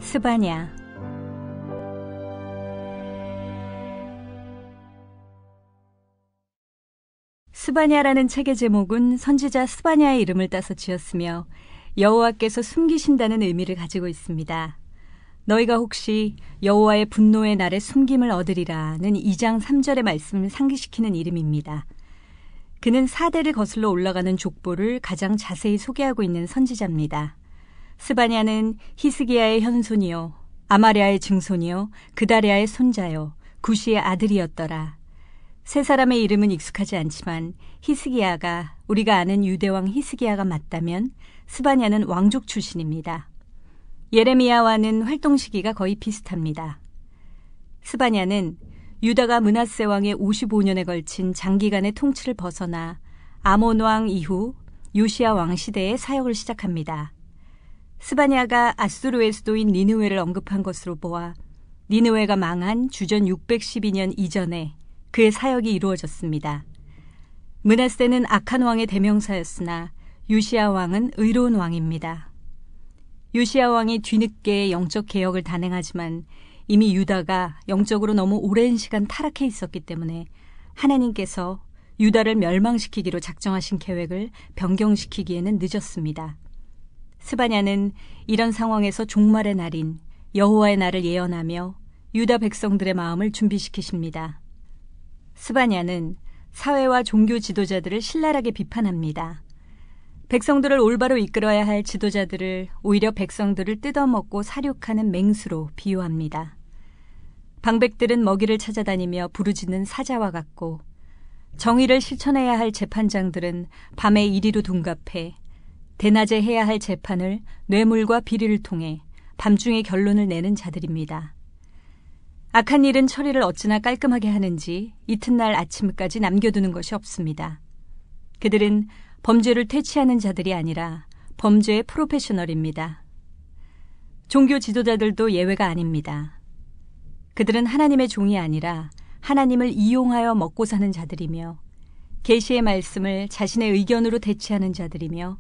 스바냐. 스바냐라는 책의 제목은 선지자 스바냐의 이름을 따서 지었으며 여호와께서 숨기신다는 의미를 가지고 있습니다. 너희가 혹시 여호와의 분노의 날에 숨김을 얻으리라는 2장 3절의 말씀을 상기시키는 이름입니다. 그는 4대를 거슬러 올라가는 족보를 가장 자세히 소개하고 있는 선지자입니다. 스바냐는 히스기야의 현손이요 아마랴의 증손이요 그다랴의 손자요 구시의 아들이었더라. 세 사람의 이름은 익숙하지 않지만 히스기야가 우리가 아는 유대왕 히스기야가 맞다면 스바냐는 왕족 출신입니다. 예레미야와는 활동 시기가 거의 비슷합니다. 스바냐는 유다가 므낫세 왕의 55년에 걸친 장기간의 통치를 벗어나 아몬 왕 이후 요시야 왕 시대에 사역을 시작합니다. 스바냐가 아수르의 수도인 니느웨를 언급한 것으로 보아 니느웨가 망한 주전 612년 이전에 그의 사역이 이루어졌습니다. 므낫세는 악한 왕의 대명사였으나 요시야 왕은 의로운 왕입니다. 요시야 왕이 뒤늦게 영적 개혁을 단행하지만 이미 유다가 영적으로 너무 오랜 시간 타락해 있었기 때문에 하나님께서 유다를 멸망시키기로 작정하신 계획을 변경시키기에는 늦었습니다. 스바냐는 이런 상황에서 종말의 날인 여호와의 날을 예언하며 유다 백성들의 마음을 준비시키십니다. 스바냐는 사회와 종교 지도자들을 신랄하게 비판합니다. 백성들을 올바로 이끌어야 할 지도자들을 오히려 백성들을 뜯어먹고 사륙하는 맹수로 비유합니다. 방백들은 먹이를 찾아다니며 부르짖는 사자와 같고 정의를 실천해야 할 재판장들은 밤에 이리로 둔갑해 대낮에 해야 할 재판을 뇌물과 비리를 통해 밤중에 결론을 내는 자들입니다. 악한 일은 처리를 어찌나 깔끔하게 하는지 이튿날 아침까지 남겨두는 것이 없습니다. 그들은 범죄를 퇴치하는 자들이 아니라 범죄의 프로페셔널입니다. 종교 지도자들도 예외가 아닙니다. 그들은 하나님의 종이 아니라 하나님을 이용하여 먹고 사는 자들이며 계시의 말씀을 자신의 의견으로 대체하는 자들이며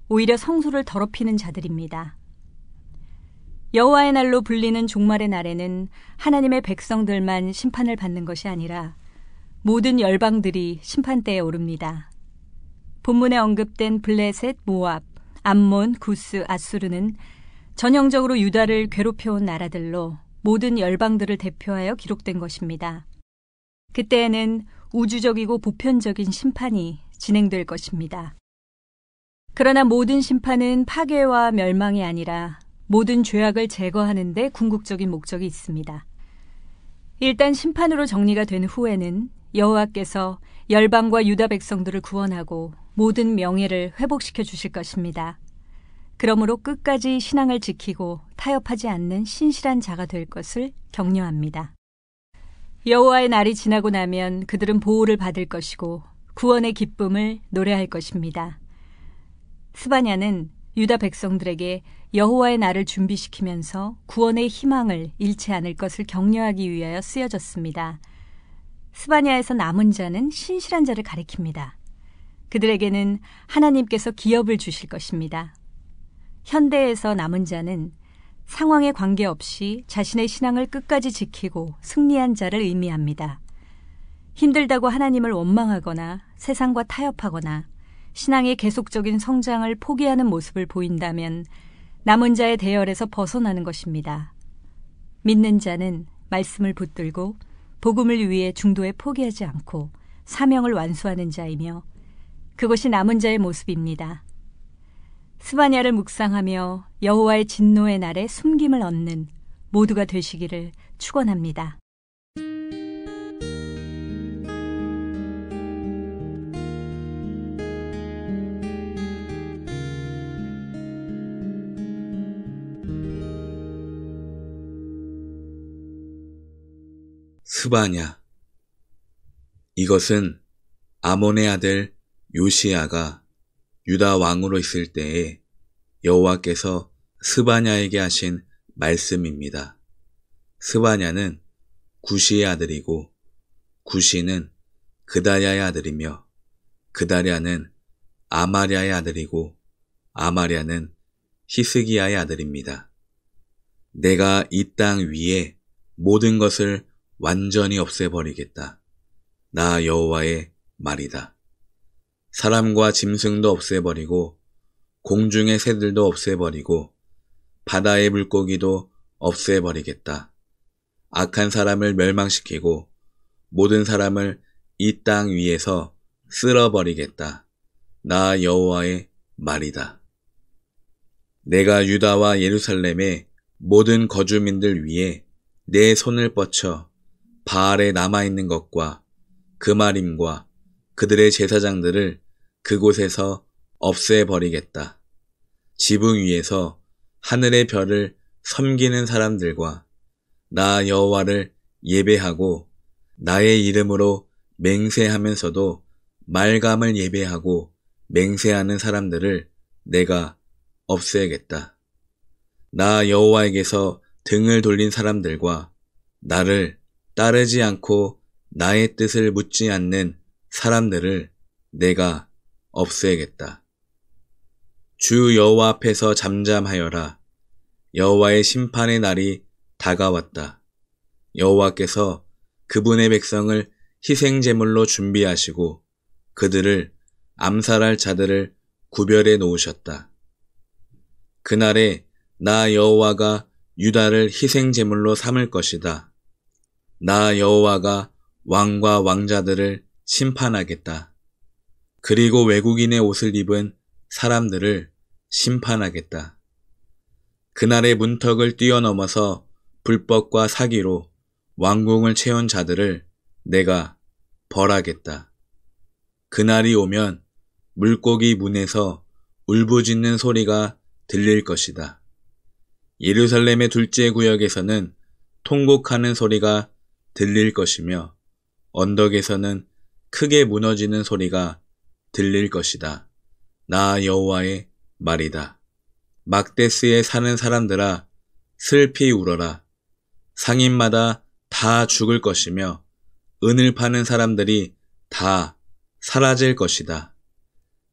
오히려 성소를 더럽히는 자들입니다. 여호와의 날로 불리는 종말의 날에는 하나님의 백성들만 심판을 받는 것이 아니라 모든 열방들이 심판대에 오릅니다. 본문에 언급된 블레셋, 모압, 암몬, 구스, 아수르는 전형적으로 유다를 괴롭혀온 나라들로 모든 열방들을 대표하여 기록된 것입니다. 그때에는 우주적이고 보편적인 심판이 진행될 것입니다. 그러나 모든 심판은 파괴와 멸망이 아니라 모든 죄악을 제거하는 데 궁극적인 목적이 있습니다. 일단 심판으로 정리가 된 후에는 여호와께서 열방과 유다 백성들을 구원하고 모든 명예를 회복시켜 주실 것입니다. 그러므로 끝까지 신앙을 지키고 타협하지 않는 신실한 자가 될 것을 격려합니다. 여호와의 날이 지나고 나면 그들은 보호를 받을 것이고 구원의 기쁨을 노래할 것입니다. 스바냐는 유다 백성들에게 여호와의 날을 준비시키면서 구원의 희망을 잃지 않을 것을 격려하기 위하여 쓰여졌습니다. 스바냐에서 남은 자는 신실한 자를 가리킵니다. 그들에게는 하나님께서 기업을 주실 것입니다. 현대에서 남은 자는 상황에 관계없이 자신의 신앙을 끝까지 지키고 승리한 자를 의미합니다. 힘들다고 하나님을 원망하거나 세상과 타협하거나 신앙의 계속적인 성장을 포기하는 모습을 보인다면 남은 자의 대열에서 벗어나는 것입니다. 믿는 자는 말씀을 붙들고 복음을 위해 중도에 포기하지 않고 사명을 완수하는 자이며 그것이 남은 자의 모습입니다. 스바냐를 묵상하며 여호와의 진노의 날에 숨김을 얻는 모두가 되시기를 축원합니다. 스바냐. 이것은 아몬의 아들 요시야가 유다 왕으로 있을 때에 여호와께서 스바냐에게 하신 말씀입니다. 스바냐는 구시의 아들이고 구시는 그다랴의 아들이며 그다랴는 아마랴의 아들이고 아마랴는 히스기야의 아들입니다. 내가 이 땅 위에 모든 것을 완전히 없애버리겠다. 나 여호와의 말이다. 사람과 짐승도 없애버리고 공중의 새들도 없애버리고 바다의 물고기도 없애버리겠다. 악한 사람을 멸망시키고 모든 사람을 이 땅 위에서 쓸어버리겠다. 나 여호와의 말이다. 내가 유다와 예루살렘의 모든 거주민들 위에 내 손을 뻗쳐 바알에 남아있는 것과 그마림과 그들의 제사장들을 그곳에서 없애버리겠다. 지붕 위에서 하늘의 별을 섬기는 사람들과 나 여호와를 예배하고 나의 이름으로 맹세하면서도 말감을 예배하고 맹세하는 사람들을 내가 없애겠다. 나 여호와에게서 등을 돌린 사람들과 나를 따르지 않고 나의 뜻을 묻지 않는 사람들을 내가 없애겠다. 주 여호와 앞에서 잠잠하여라. 여호와의 심판의 날이 다가왔다. 여호와께서 그분의 백성을 희생제물로 준비하시고 그들을 암살할 자들을 구별해 놓으셨다. 그날에 나 여호와가 유다를 희생제물로 삼을 것이다. 나 여호와가 왕과 왕자들을 심판하겠다. 그리고 외국인의 옷을 입은 사람들을 심판하겠다. 그날의 문턱을 뛰어넘어서 불법과 사기로 왕궁을 채운 자들을 내가 벌하겠다. 그날이 오면 물고기 문에서 울부짖는 소리가 들릴 것이다. 예루살렘의 둘째 구역에서는 통곡하는 소리가 들릴 것이며 언덕에서는 크게 무너지는 소리가 들릴 것이다. 나 여호와의 말이다. 막데스에 사는 사람들아 슬피 울어라. 상인마다 다 죽을 것이며 은을 파는 사람들이 다 사라질 것이다.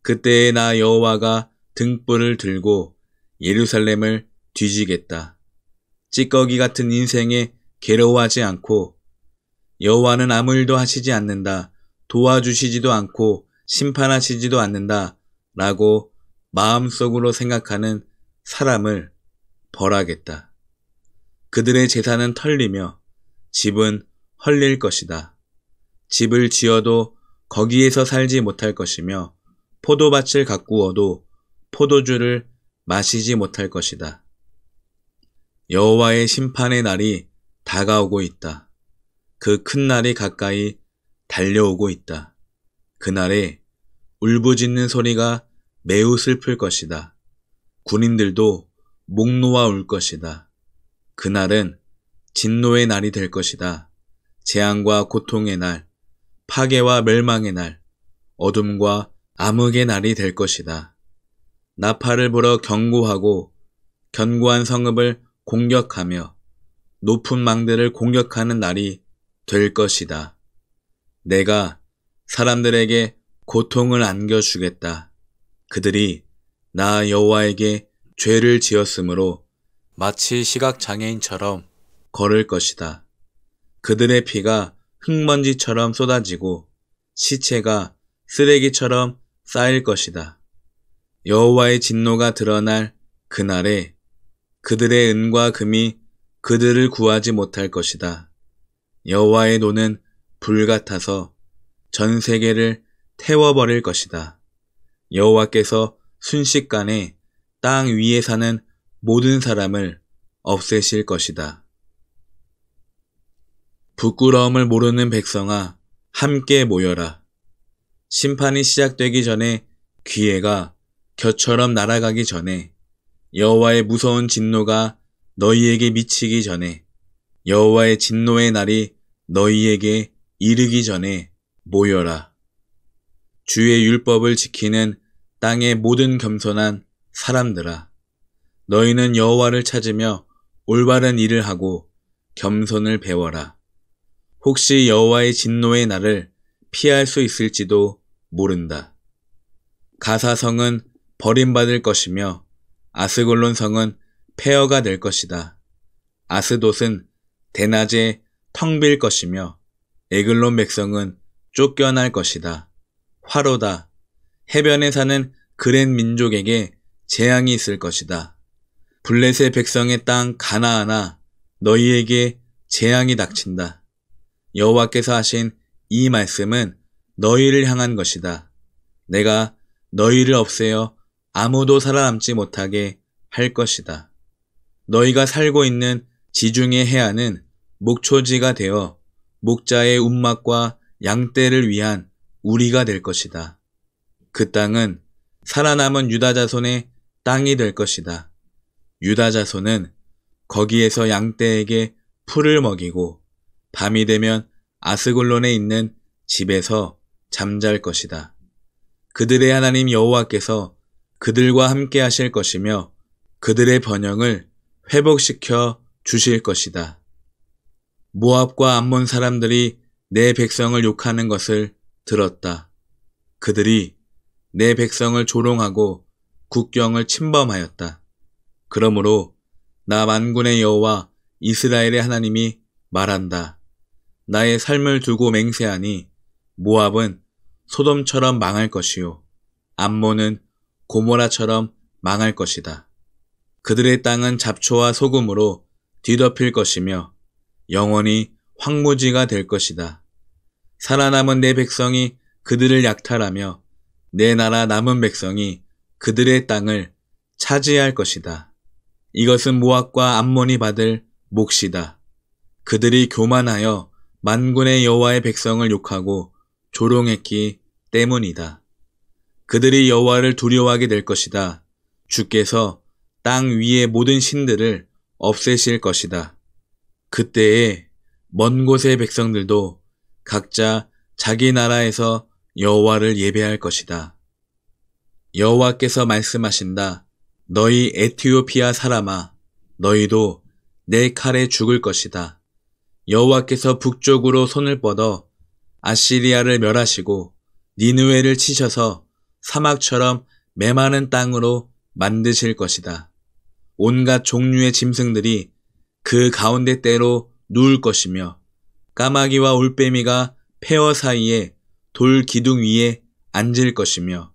그때에 나 여호와가 등불을 들고 예루살렘을 뒤지겠다. 찌꺼기 같은 인생에 괴로워하지 않고 여호와는 아무 일도 하시지 않는다. 도와주시지도 않고 심판하시지도 않는다. 라고 마음속으로 생각하는 사람을 벌하겠다. 그들의 재산은 털리며 집은 헐릴 것이다. 집을 지어도 거기에서 살지 못할 것이며 포도밭을 가꾸어도 포도주를 마시지 못할 것이다. 여호와의 심판의 날이 다가오고 있다. 그 큰 날이 가까이 달려오고 있다. 그날에 울부짖는 소리가 매우 슬플 것이다. 군인들도 목 놓아 울 것이다. 그날은 진노의 날이 될 것이다. 재앙과 고통의 날, 파괴와 멸망의 날, 어둠과 암흑의 날이 될 것이다. 나팔을 불어 경고하고 견고한 성읍을 공격하며 높은 망대를 공격하는 날이 될 것이다. 내가 사람들에게 고통을 안겨주겠다. 그들이 나 여호와에게 죄를 지었으므로 마치 시각장애인처럼 걸을 것이다. 그들의 피가 흙먼지처럼 쏟아지고 시체가 쓰레기처럼 쌓일 것이다. 여호와의 진노가 드러날 그날에 그들의 은과 금이 그들을 구하지 못할 것이다. 여호와의 노는 불 같아서 전 세계를 태워버릴 것이다. 여호와께서 순식간에 땅 위에 사는 모든 사람을 없애실 것이다. 부끄러움을 모르는 백성아, 함께 모여라. 심판이 시작되기 전에 기회가 겨처럼 날아가기 전에 여호와의 무서운 진노가 너희에게 미치기 전에 여호와의 진노의 날이 너희에게 이르기 전에 모여라. 주의 율법을 지키는 땅의 모든 겸손한 사람들아, 너희는 여호와를 찾으며 올바른 일을 하고 겸손을 배워라. 혹시 여호와의 진노의 날을 피할 수 있을지도 모른다. 가사성은 버림받을 것이며 아스골론 성은 폐허가 될 것이다. 아스돗은 대낮에 텅 빌 것이며 에글론 백성은 쫓겨날 것이다. 화로다. 해변에 사는 그랜 민족에게 재앙이 있을 것이다. 블레셋 백성의 땅 가나안아, 너희에게 재앙이 닥친다. 여호와께서 하신 이 말씀은 너희를 향한 것이다. 내가 너희를 없애어 아무도 살아남지 못하게 할 것이다. 너희가 살고 있는 지중해 해안은 목초지가 되어 목자의 운막과 양떼를 위한 우리가 될 것이다. 그 땅은 살아남은 유다 자손의 땅이 될 것이다. 유다 자손은 거기에서 양떼에게 풀을 먹이고 밤이 되면 아스글론에 있는 집에서 잠잘 것이다. 그들의 하나님 여호와께서 그들과 함께 하실 것이며 그들의 번영을 회복시켜 주실 것이다. 모압과 암몬 사람들이 내 백성을 욕하는 것을 들었다. 그들이 내 백성을 조롱하고 국경을 침범하였다. 그러므로 나 만군의 여호와 이스라엘의 하나님이 말한다. 나의 삶을 두고 맹세하니 모압은 소돔처럼 망할 것이요 암몬은 고모라처럼 망할 것이다. 그들의 땅은 잡초와 소금으로 뒤덮일 것이며 영원히 황무지가 될 것이다. 살아남은 내 백성이 그들을 약탈하며 내 나라 남은 백성이 그들의 땅을 차지할 것이다. 이것은 모압과 암몬이 받을 몫이다. 그들이 교만하여 만군의 여호와의 백성을 욕하고 조롱했기 때문이다. 그들이 여호와를 두려워하게 될 것이다. 주께서 땅 위의 모든 신들을 없애실 것이다. 그때에 먼 곳의 백성들도 각자 자기 나라에서 여호와를 예배할 것이다. 여호와께서 말씀하신다. 너희 에티오피아 사람아, 너희도 내 칼에 죽을 것이다. 여호와께서 북쪽으로 손을 뻗어 아시리아를 멸하시고 니느웨를 치셔서 사막처럼 메마른 땅으로 만드실 것이다. 온갖 종류의 짐승들이 그 가운데 때로 누울 것이며 까마귀와 올빼미가 폐허 사이에 돌 기둥 위에 앉을 것이며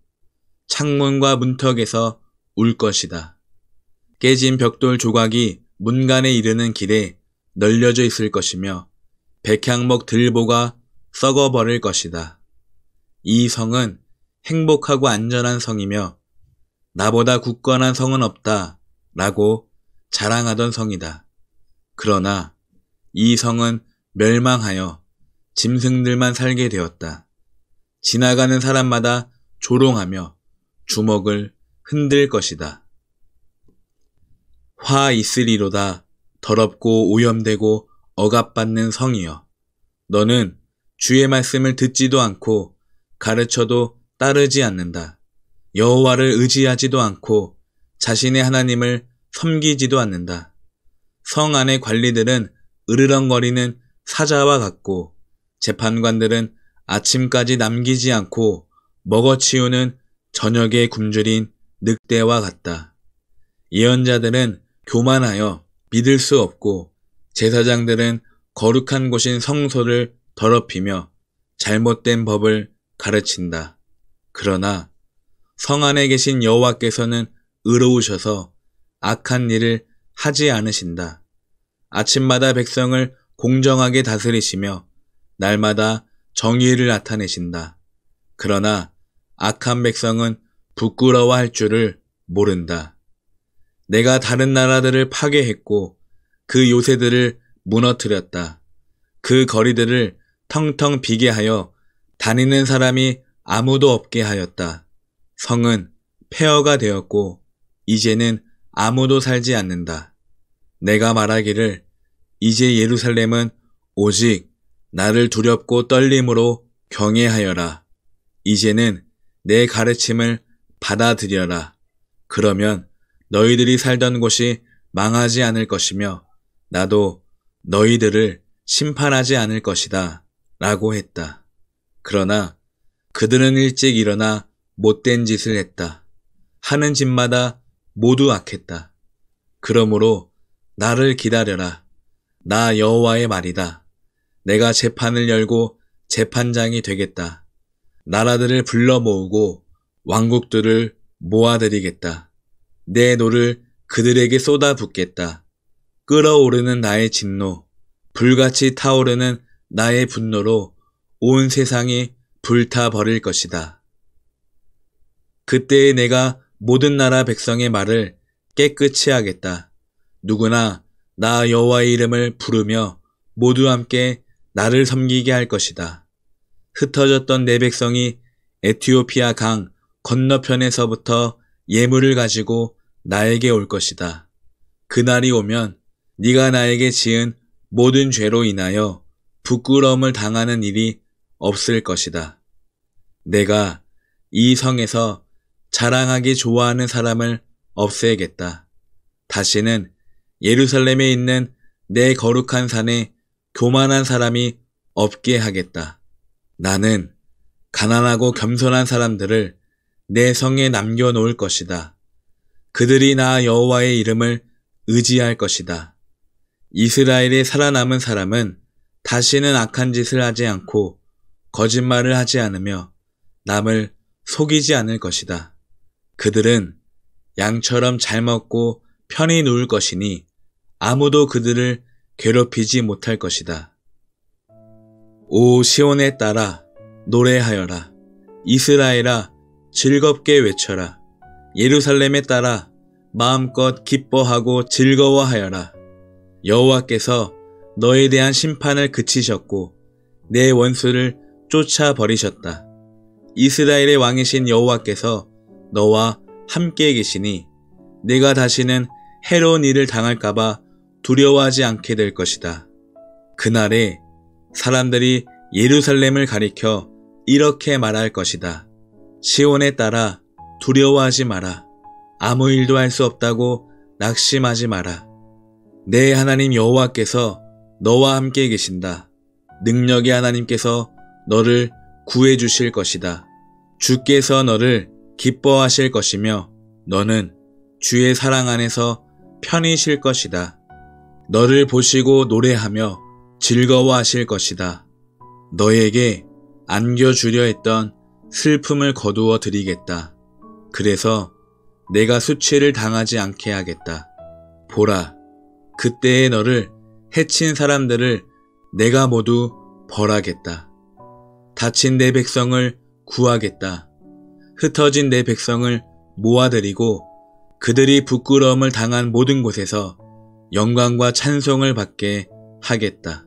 창문과 문턱에서 울 것이다. 깨진 벽돌 조각이 문간에 이르는 길에 널려져 있을 것이며 백향목 들보가 썩어버릴 것이다. 이 성은 행복하고 안전한 성이며 나보다 굳건한 성은 없다 라고 자랑하던 성이다. 그러나 이 성은 멸망하여 짐승들만 살게 되었다. 지나가는 사람마다 조롱하며 주먹을 흔들 것이다. 화 있으리로다. 더럽고 오염되고 억압받는 성이여. 너는 주의 말씀을 듣지도 않고 가르쳐도 따르지 않는다. 여호와를 의지하지도 않고 자신의 하나님을 섬기지도 않는다. 성 안의 관리들은 으르렁거리는 사자와 같고 재판관들은 아침까지 남기지 않고 먹어치우는 저녁에 굶주린 늑대와 같다. 예언자들은 교만하여 믿을 수 없고 제사장들은 거룩한 곳인 성소를 더럽히며 잘못된 법을 가르친다. 그러나 성 안에 계신 여호와께서는 의로우셔서 악한 일을 하지 않으신다. 아침마다 백성을 공정하게 다스리시며 날마다 정의를 나타내신다. 그러나 악한 백성은 부끄러워할 줄을 모른다. 내가 다른 나라들을 파괴했고 그 요새들을 무너뜨렸다. 그 거리들을 텅텅 비게 하여 다니는 사람이 아무도 없게 하였다. 성은 폐허가 되었고 이제는 아무도 살지 않는다. 내가 말하기를 이제 예루살렘은 오직 나를 두렵고 떨림으로 경외하여라. 이제는 내 가르침을 받아들여라. 그러면 너희들이 살던 곳이 망하지 않을 것이며 나도 너희들을 심판하지 않을 것이다. 라고 했다. 그러나 그들은 일찍 일어나 못된 짓을 했다. 하는 짓마다 모두 악했다. 그러므로 나를 기다려라. 나 여호와의 말이다. 내가 재판을 열고 재판장이 되겠다. 나라들을 불러 모으고 왕국들을 모아들이겠다. 내 노를 그들에게 쏟아붓겠다. 끓어오르는 나의 진노, 불같이 타오르는 나의 분노로 온 세상이 불타버릴 것이다. 그때에 내가 모든 나라 백성의 말을 깨끗이 하겠다. 누구나 나 여호와의 이름을 부르며 모두 함께 나를 섬기게 할 것이다. 흩어졌던 내 백성이 에티오피아 강 건너편에서부터 예물을 가지고 나에게 올 것이다. 그날이 오면 네가 나에게 지은 모든 죄로 인하여 부끄러움을 당하는 일이 없을 것이다. 내가 이 성에서 자랑하기 좋아하는 사람을 없애겠다. 다시는 예루살렘에 있는 내 거룩한 산에 교만한 사람이 없게 하겠다. 나는 가난하고 겸손한 사람들을 내 성에 남겨놓을 것이다. 그들이 나 여호와의 이름을 의지할 것이다. 이스라엘에 살아남은 사람은 다시는 악한 짓을 하지 않고 거짓말을 하지 않으며 남을 속이지 않을 것이다. 그들은 양처럼 잘 먹고 편히 누울 것이니 아무도 그들을 괴롭히지 못할 것이다. 오 시온에 따라 노래하여라. 이스라엘아 즐겁게 외쳐라. 예루살렘에 따라 마음껏 기뻐하고 즐거워하여라. 여호와께서 너에 대한 심판을 그치셨고 내 원수를 쫓아버리셨다. 이스라엘의 왕이신 여호와께서 너와 함께 계시니 내가 다시는 해로운 일을 당할까봐 두려워하지 않게 될 것이다. 그날에 사람들이 예루살렘을 가리켜 이렇게 말할 것이다. 시온에 따라 두려워하지 마라. 아무 일도 할 수 없다고 낙심하지 마라. 내 하나님 여호와께서 너와 함께 계신다. 능력의 하나님께서 너를 구해 주실 것이다. 주께서 너를 기뻐하실 것이며 너는 주의 사랑 안에서 편히 쉴 것이다. 너를 보시고 노래하며 즐거워하실 것이다. 너에게 안겨주려 했던 슬픔을 거두어 드리겠다. 그래서 내가 수치를 당하지 않게 하겠다. 보라, 그때에 너를 해친 사람들을 내가 모두 벌하겠다. 다친 내 백성을 구하겠다. 흩어진 내 백성을 모아들이고 그들이 부끄러움을 당한 모든 곳에서 영광과 찬송을 받게 하겠다.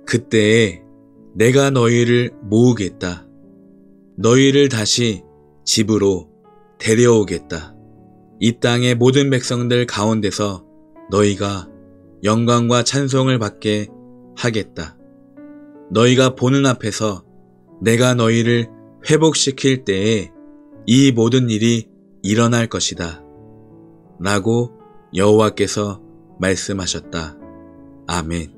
그때에 내가 너희를 모으겠다. 너희를 다시 집으로 데려오겠다. 이 땅의 모든 백성들 가운데서 너희가 영광과 찬송을 받게 하겠다. 너희가 보는 앞에서 내가 너희를 회복시킬 때에 이 모든 일이 일어날 것이다. 라고 여호와께서 말씀하셨다. 아멘.